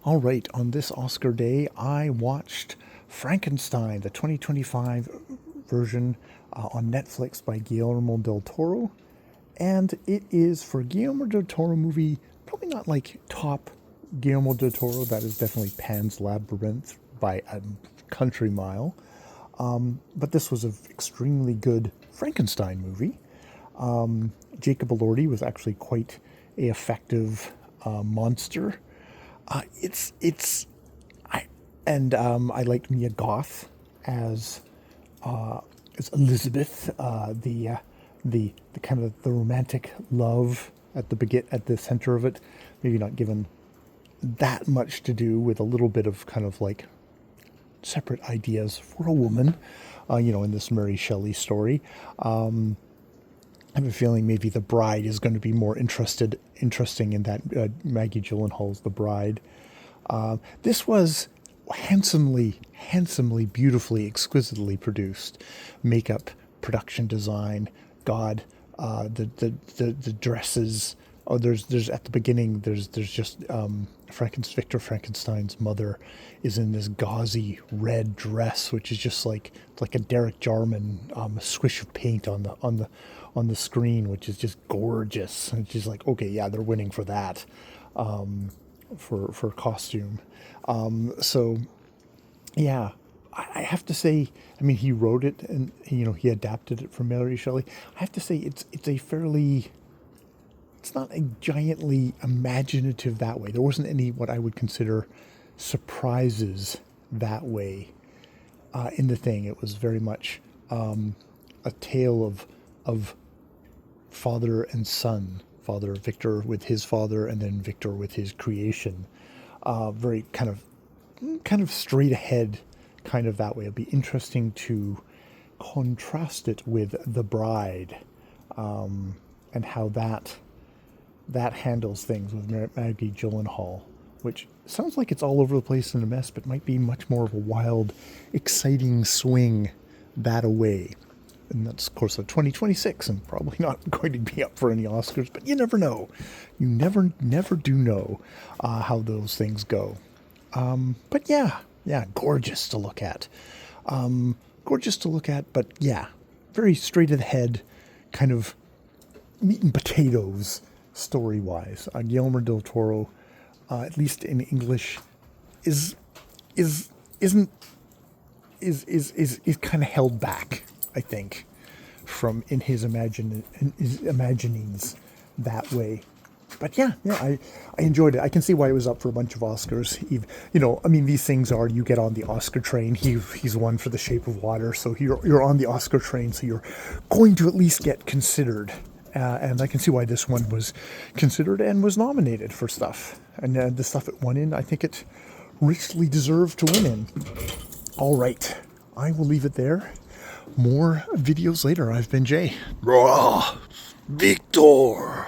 All right, on this Oscar day, I watched Frankenstein, the 2025 version on Netflix by Guillermo del Toro. And it is, for a Guillermo del Toro movie, probably not like top Guillermo del Toro. That is definitely Pan's Labyrinth by a country mile. But this was an extremely good Frankenstein movie. Jacob Elordi was actually quite a effective monster. It's I liked Mia Goth as as Elizabeth, the kind of the romantic love at the center of it. Maybe not given that much to do, with a little bit of kind of like separate ideas for a woman, in this Mary Shelley story. I have a feeling maybe the bride is going to be more interesting in that Maggie Gyllenhaal's The Bride. This was handsomely, beautifully, exquisitely produced. Makeup, production design, God, the dresses. Oh, there's at the beginning. There's just Victor Frankenstein's mother is in this gauzy red dress, which is just like a Derek Jarman swish of paint on the screen, which is just gorgeous. And she's like, okay, yeah, they're winning for that, for costume. So yeah, I have to say, I mean, he wrote it and he adapted it from Mary Shelley. I have to say, it's a fairly, it's not a giantly imaginative that way. There wasn't any what I would consider surprises that way in the thing. It was very much a tale of father and son. Father Victor with his father, and then Victor with his creation. Very kind of straight ahead, kind of that way. It'll be interesting to contrast it with The Bride, and how that handles things with Maggie Gyllenhaal, which sounds like it's all over the place and a mess, but might be much more of a wild, exciting swing that away. And that's, of course, 2026, and probably not going to be up for any Oscars, but you never know. You never do know how those things go. But yeah, gorgeous to look at. But yeah, very straight ahead, kind of meat and potatoes story-wise. Guillermo del Toro, at least in English, is kind of held back, I think, from in his imaginings that way. But yeah, I enjoyed it. I can see why it was up for a bunch of Oscars. I mean, these things are, you get on the Oscar train. He's won for The Shape of Water, so you're on the Oscar train, so you're going to at least get considered. And I can see why this one was considered and was nominated for stuff. And the stuff it won in, I think it richly deserved to win in. All right, I will leave it there. More videos later. I've been Jay. Victor!